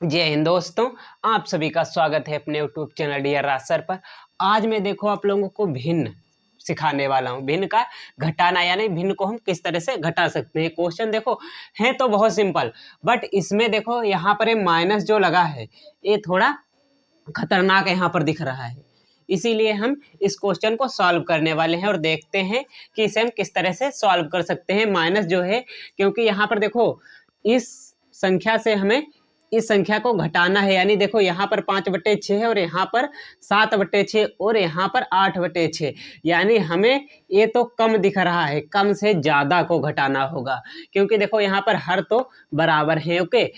जय हिंद दोस्तों। आप सभी का स्वागत है अपने यूट्यूब चैनल डियर राज सर पर। आज मैं देखो आप लोगों को भिन्न सिखाने वाला हूँ। भिन्न का घटाना यानी भिन्न को हम किस तरह से घटा सकते हैं। क्वेश्चन देखो है तो बहुत सिंपल, बट इसमें देखो यहाँ पर ये माइनस जो लगा है ये थोड़ा खतरनाक यहाँ पर दिख रहा है। इसीलिए हम इस क्वेश्चन को सॉल्व करने वाले हैं और देखते हैं कि इसे हम किस तरह से सॉल्व कर सकते हैं। माइनस जो है, क्योंकि यहाँ पर देखो इस संख्या से हमें इस संख्या को घटाना है, यानी देखो यहाँ पर 5/6 है और यहाँ पर 7/6 और यहाँ पर 8/6, यानी हमें ये तो कम दिख रहा है, कम से ज़्यादा को घटाना होगा। क्योंकि देखो यहाँ पर हर तो बराबर है। ओके,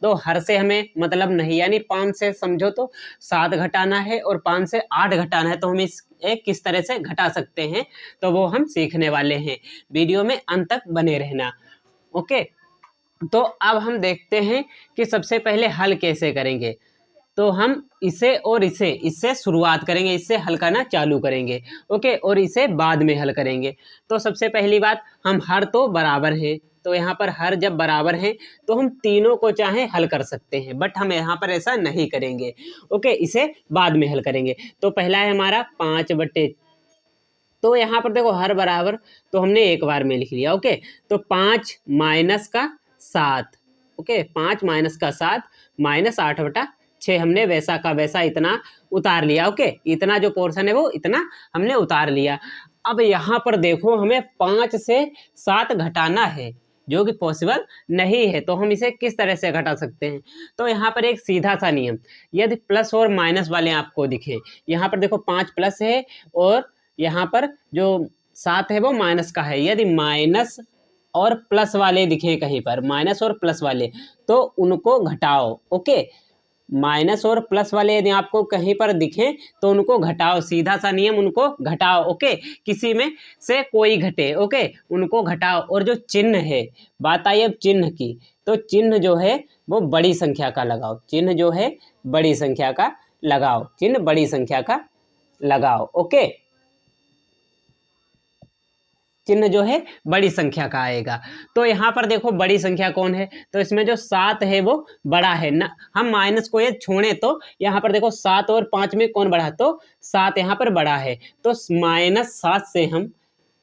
तो हर से हमें मतलब नहीं, यानी 5 से समझो तो 7 घटाना है और 5 से 8 घटाना है। तो हम इस एक किस तरह से घटा सकते हैं तो वो हम सीखने वाले हैं। वीडियो में अंत तक बने रहना। ओके, तो अब हम देखते हैं कि सबसे पहले हल कैसे करेंगे। तो हम इसे और इससे शुरुआत करेंगे, इससे हल करना चालू करेंगे। ओके, और इसे बाद में हल करेंगे। तो सबसे पहली बात, हम हर तो बराबर है, तो यहाँ पर हर जब बराबर है तो हम तीनों को चाहे हल कर सकते हैं, बट हम यहाँ पर ऐसा नहीं करेंगे। ओके, इसे बाद में हल करेंगे। तो पहला है हमारा 5/, तो यहाँ पर देखो हर बराबर तो हमने एक बार में लिख लिया। ओके, तो 5 माइनस का 7, ओके 5 माइनस का 7 माइनस 8/6 हमने वैसा का वैसा इतना उतार लिया। ओके, इतना जो पोर्शन है वो इतना हमने उतार लिया। अब यहाँ पर देखो हमें 5 से 7 घटाना है, जो कि पॉसिबल नहीं है। तो हम इसे किस तरह से घटा सकते हैं। तो यहाँ पर एक सीधा सा नियम, यदि प्लस और माइनस वाले आपको दिखे, यहाँ पर देखो 5 प्लस है और यहाँ पर जो 7 है वो माइनस का है। यदि माइनस और प्लस वाले दिखे कहीं पर, माइनस और प्लस वाले, तो उनको घटाओ। ओके, माइनस और प्लस वाले यदि आपको कहीं पर दिखें तो उनको घटाओ, सीधा सा नियम, उनको घटाओ। ओके, किसी में से कोई घटे, ओके उनको घटाओ। और जो चिन्ह है, बात आई अब चिन्ह की, तो चिन्ह जो है वो बड़ी संख्या का लगाओ। चिन्ह जो है बड़ी संख्या का लगाओ, चिन्ह बड़ी संख्या का लगाओ। ओके, चिन्ह जो है बड़ी संख्या का आएगा। तो यहाँ पर देखो बड़ी संख्या कौन है, तो इसमें जो 7 है वो बड़ा है ना। हम माइनस को ये छोड़े तो यहाँ पर देखो 7 और 5 में कौन बड़ा है, तो 7 यहाँ पर बड़ा है। तो -7 से हम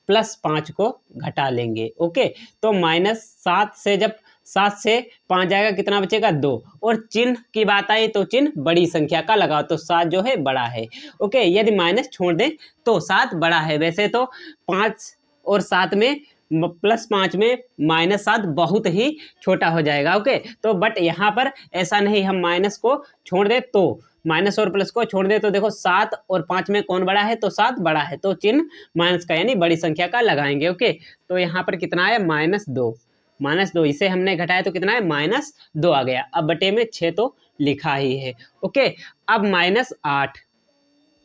+5 को घटा लेंगे। ओके, तो -7 से जब 7 से 5 जाएगा कितना बचेगा, 2। और चिन्ह की बात आई तो चिन्ह बड़ी संख्या का लगाओ, तो 7 जो है बड़ा है। ओके, यदि माइनस छोड़ दें तो 7 बड़ा है। वैसे तो 5 और 7 में +5 में -7 बहुत ही छोटा हो जाएगा। ओके, तो बट यहाँ पर ऐसा नहीं, हम माइनस को छोड़ दे तो माइनस और प्लस को छोड़ दे तो देखो 7 और 5 में कौन बड़ा है, तो 7 बड़ा है। तो चिन्ह माइनस का यानी बड़ी संख्या का लगाएंगे। ओके, तो यहाँ पर कितना है, -2। -2 इसे हमने घटाया तो कितना है, -2 आ गया। अब बटे में 6 तो लिखा ही है। ओके, अब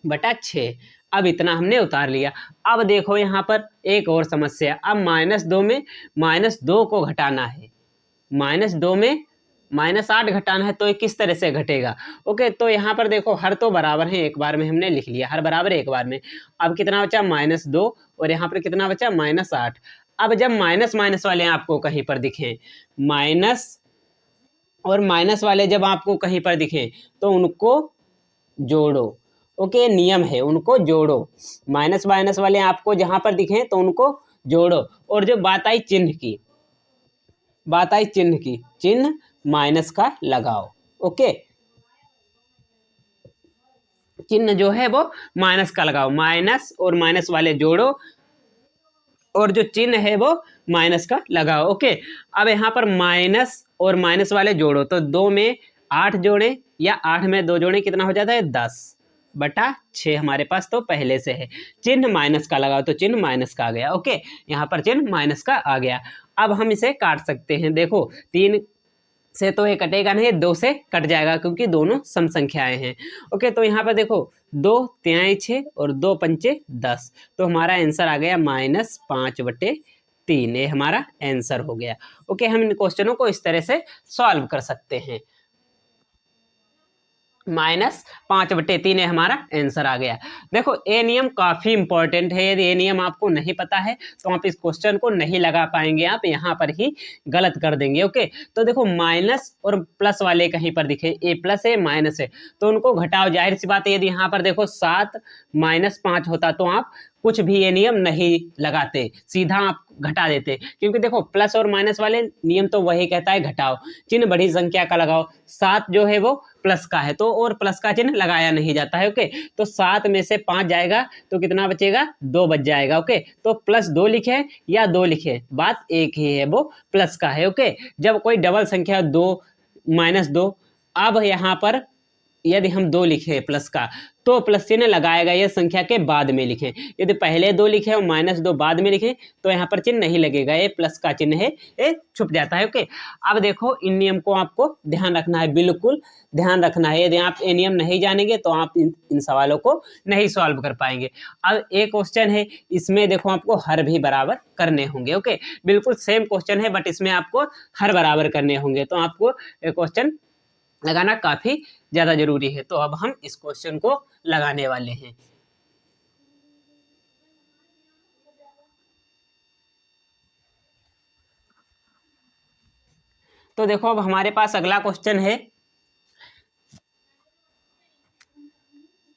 -8/6, अब इतना हमने उतार लिया। अब देखो यहाँ पर एक और समस्या, अब -2 में -2 को घटाना है, -2 में -8 घटाना है, तो ये किस तरह से घटेगा। ओके, तो यहाँ पर देखो हर तो बराबर है, एक बार में हमने लिख लिया, हर बराबर है एक बार में। अब कितना बचा, -2, और यहाँ पर कितना बचा, -8। अब जब माइनस माइनस वाले आपको कहीं पर दिखें, माइनस और माइनस वाले जब आपको कहीं पर दिखें तो उनको जोड़ो। ओके, नियम है, उनको जोड़ो। माइनस माइनस वाले आपको जहां पर दिखें तो उनको जोड़ो। और जो बात आई चिन्ह की, बात आई चिन्ह की, चिन्ह माइनस का लगाओ। ओके, चिन्ह जो है वो माइनस का लगाओ, माइनस और माइनस वाले जोड़ो और जो चिन्ह है वो माइनस का लगाओ। ओके, अब यहाँ पर माइनस और माइनस वाले जोड़ो, तो 2 में 8 जोड़े या 8 में 2 जोड़े, कितना हो जाता है, 10/6 हमारे पास तो पहले से है। चिन्ह माइनस का लगाओ, तो चिन्ह माइनस का आ गया। ओके, यहाँ पर चिन्ह माइनस का आ गया। अब हम इसे काट सकते हैं। देखो 3 से तो ये कटेगा नहीं, 2 से कट जाएगा क्योंकि दोनों सम संख्याएं हैं। ओके, तो यहाँ पर देखो 2 तिहाई 6 और 2 पंचे 10, तो हमारा आंसर आ गया -5/3। ये हमारा आंसर हो गया। ओके, हम इन क्वेश्चनों को इस तरह से सॉल्व कर सकते हैं। -5/3 हमारा आंसर आ गया। देखो ये नियम काफी इंपॉर्टेंट है, यदि ये नियम आपको नहीं पता है तो आप इस क्वेश्चन को नहीं लगा पाएंगे, आप यहाँ पर ही गलत कर देंगे। ओके, तो देखो माइनस और प्लस वाले कहीं पर दिखे, ए प्लस है माइनस है तो उनको घटाओ। जाहिर सी बात है, यदि यहाँ पर देखो 7 -5 होता तो आप कुछ भी ये नियम नहीं लगाते, सीधा आप घटा देते, क्योंकि देखो प्लस और माइनस वाले नियम तो वही कहता है घटाओ, चिन्ह बड़ी संख्या का लगाओ। 7 जो है वो प्लस का है तो और प्लस का चिन्ह लगाया नहीं जाता है। ओके, तो 7 में से 5 जाएगा तो कितना बचेगा, 2 बच जाएगा। ओके, तो +2 लिखे या 2 लिखे, बात एक ही है, वो प्लस का है। ओके, जब कोई डबल संख्या 2 -2, अब यहाँ पर यदि हम 2 लिखे प्लस का तो प्लस चिन्ह लगाएगा ये संख्या के बाद में लिखें, यदि पहले 2 लिखे और -2 बाद में लिखें तो यहाँ पर चिन्ह नहीं लगेगा, ये प्लस का चिन्ह है, ये छुप जाता है। ओके, अब देखो इन नियम को आपको ध्यान रखना है, बिल्कुल ध्यान रखना है, यदि आप ये नियम नहीं जानेंगे तो आप इन सवालों को नहीं सॉल्व कर पाएंगे। अब एक क्वेश्चन है, इसमें देखो आपको हर भी बराबर करने होंगे। ओके, बिल्कुल सेम क्वेश्चन है बट इसमें आपको हर बराबर करने होंगे, तो आपको क्वेश्चन लगाना काफी ज्यादा जरूरी है। तो अब हम इस क्वेश्चन को लगाने वाले हैं। तो देखो अब हमारे पास अगला क्वेश्चन है,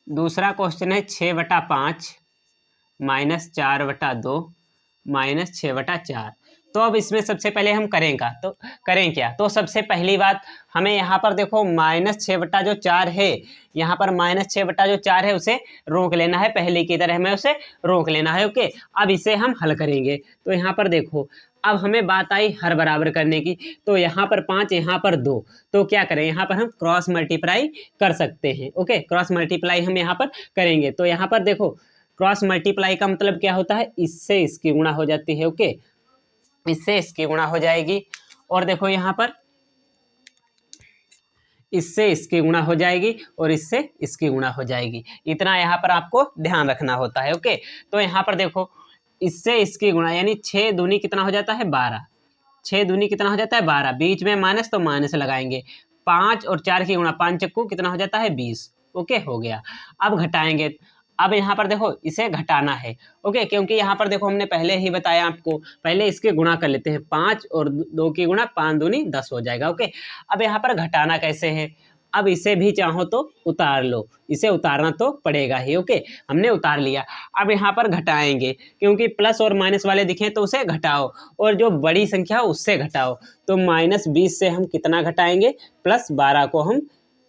दूसरा क्वेश्चन है 6/5 -4/2 -6/4। तो अब इसमें सबसे पहले हम करें क्या, तो सबसे पहली बात हमें यहाँ पर देखो -6/4 है, यहाँ पर -6/4 है उसे रोक लेना है, पहले की तरह हमें उसे रोक लेना है। ओके, अब इसे हम हल करेंगे। तो यहाँ पर देखो अब हमें बात आई हर बराबर करने की, तो यहाँ पर 5 यहाँ पर 2, तो क्या करें, यहाँ पर हम क्रॉस मल्टीप्लाई कर सकते हैं। ओके, क्रॉस मल्टीप्लाई हम यहाँ पर करेंगे, तो यहाँ पर देखो क्रॉस मल्टीप्लाई का मतलब क्या होता है, इससे इसकी गुणा हो जाती है। ओके, इससे इसकी गुणा हो जाएगी, और देखो यहाँ पर इससे इसकी गुणा हो जाएगी और इससे इसकी गुणा हो जाएगी, इतना यहाँ पर आपको ध्यान रखना होता है। ओके, तो यहाँ पर देखो इससे इसकी गुणा यानी 6 दूनी कितना हो जाता है 12, 6 दूनी कितना हो जाता है 12, बीच में माइनस तो माइनस लगाएंगे, 5 और 4 की गुणा 5 चक्कू कितना हो जाता है 20। ओके, हो गया। अब घटाएंगे, अब यहाँ पर देखो इसे घटाना है। ओके, क्योंकि यहाँ पर देखो हमने पहले ही बताया आपको, पहले इसके गुणा कर लेते हैं, 5 और 2 की गुणा 5 दूनी 10 हो जाएगा। ओके, अब यहाँ पर घटाना कैसे है, अब इसे भी चाहो तो उतार लो, इसे उतारना तो पड़ेगा ही। ओके, हमने उतार लिया, अब यहाँ पर घटाएंगे, क्योंकि प्लस और माइनस वाले दिखें तो उसे घटाओ, और जो बड़ी संख्या उससे घटाओ, तो -20 से हम कितना घटाएंगे, +12 को हम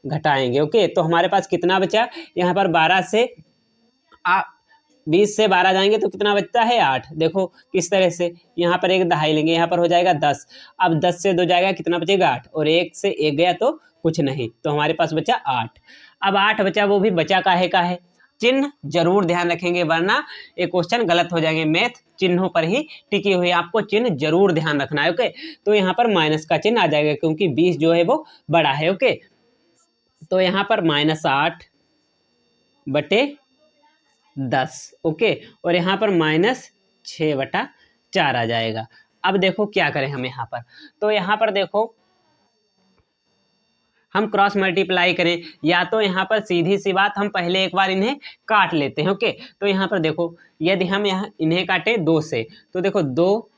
घटाएंगे। ओके, तो हमारे पास कितना बचा, यहाँ पर 12 से 20 से 12 जाएंगे तो कितना बचता है 8। देखो किस तरह से, यहाँ पर एक दहाई लेंगे, यहाँ पर हो जाएगा 10, अब 10 से 2 जाएगा कितना बचेगा 8, और 1 से 1 गया तो कुछ नहीं, तो हमारे पास बचा 8। अब 8 बचा, वो भी बचा काहे का है, चिन्ह जरूर ध्यान रखेंगे वरना ये क्वेश्चन गलत हो जाएंगे, मैथ चिन्हों पर ही टिकी हुई है, आपको चिन्ह जरूर ध्यान रखना है। ओके, तो यहाँ पर माइनस का चिन्ह आ जाएगा क्योंकि 20 जो है वो बड़ा है। ओके, तो यहाँ पर -8/10। ओके, और यहाँ पर -6/4 आ जाएगा। अब देखो क्या करें हम यहाँ पर, तो यहाँ पर देखो हम क्रॉस मल्टीप्लाई करें, या तो यहाँ पर सीधी सी बात हम पहले एक बार इन्हें काट लेते हैं। ओके, तो यहाँ पर देखो यदि हम यहाँ इन्हें काटे 2 से, तो देखो 2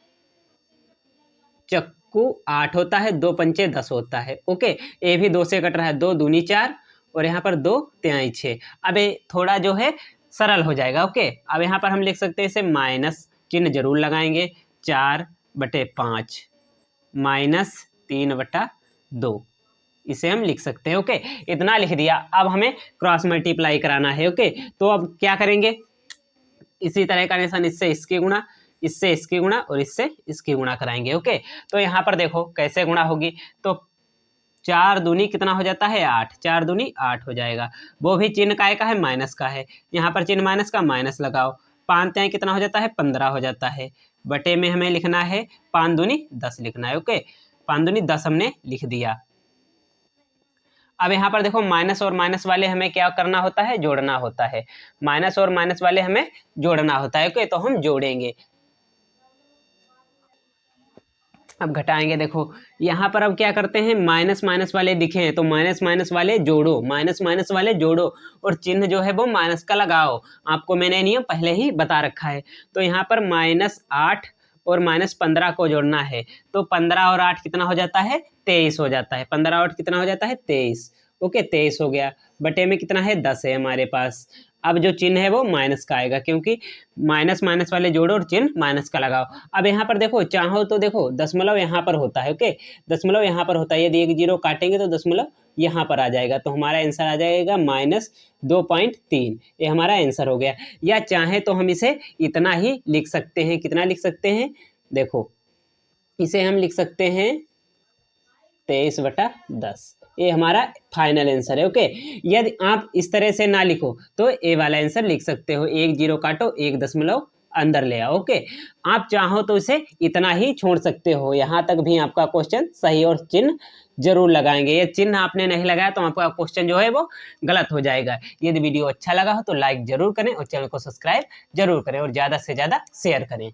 चक्कू 8 होता है, 2 पंचे 10 होता है। ओके, ये भी 2 से कट रहा है, 2 दूनी 4 और यहाँ पर 2 तिहाई 6। अब ये थोड़ा जो है सरल हो जाएगा। ओके, अब यहाँ पर हम लिख सकते हैं इसे माइनस चिन्ह जरूर लगाएंगे, 4/5 -3/2 इसे हम लिख सकते हैं। ओके, इतना लिख दिया, अब हमें क्रॉस मल्टीप्लाई कराना है। ओके, तो अब क्या करेंगे, इसी तरह का निशान, इससे इसकी गुणा, इससे इसकी गुणा और इससे इसकी गुणा कराएंगे। ओके, तो यहाँ पर देखो कैसे गुणा होगी, तो 4 दूनी कितना हो जाता है 8, 4 दूनी 8 हो जाएगा, वो भी चिन्ह काय का है, माइनस का है, यहाँ पर चिन्ह माइनस का, माइनस लगाओ, 5 त्याई कितना हो जाता है 15 हो जाता है, बटे में हमें लिखना है 5 दूनी 10 लिखना है। ओके, 5 दूनी 10 हमने लिख दिया। अब यहाँ पर देखो माइनस और माइनस वाले हमें क्या करना होता है, जोड़ना होता है, माइनस और माइनस वाले हमें जोड़ना होता है। ओके, तो हम जोड़ेंगे, अब घटाएंगे, देखो यहाँ पर अब क्या करते हैं, माइनस माइनस वाले दिखे हैं तो माइनस माइनस वाले जोड़ो, माइनस माइनस वाले जोड़ो और चिन्ह जो है वो माइनस का लगाओ। आपको मैंने नियम पहले ही बता रखा है। तो यहाँ पर -8 और -15 को जोड़ना है, तो 15 और 8 कितना हो जाता है, 23 हो जाता है। 15 और 8 कितना हो जाता है, 23। ओके, 23 हो गया। बटे में कितना है, 10 है हमारे पास। अब जो चिन्ह है वो माइनस का आएगा, क्योंकि माइनस माइनस वाले जोड़ो और चिन्ह माइनस का लगाओ। अब यहाँ पर देखो, चाहो तो देखो दशमलव यहाँ पर होता है। ओके, दशमलव यहाँ पर होता है, यदि एक जीरो काटेंगे तो दशमलव यहाँ पर आ जाएगा, तो हमारा आंसर आ जाएगा -2.3। ये हमारा आंसर हो गया। या चाहे तो हम इसे इतना ही लिख सकते हैं, कितना लिख सकते हैं, देखो इसे हम लिख सकते हैं 23/10। ये हमारा फाइनल आंसर है। ओके, यदि आप इस तरह से ना लिखो तो ए वाला आंसर लिख सकते हो, एक जीरो काटो, एक दशमलव अंदर ले आओ। ओके, आप चाहो तो इसे इतना ही छोड़ सकते हो, यहाँ तक भी आपका क्वेश्चन सही और चिन्ह जरूर लगाएंगे। ये चिन्ह आपने नहीं लगाया तो आपका क्वेश्चन जो है वो गलत हो जाएगा। यदि वीडियो अच्छा लगा हो तो लाइक जरूर करें और चैनल को सब्सक्राइब जरूर करें और ज़्यादा से ज़्यादा शेयर करें।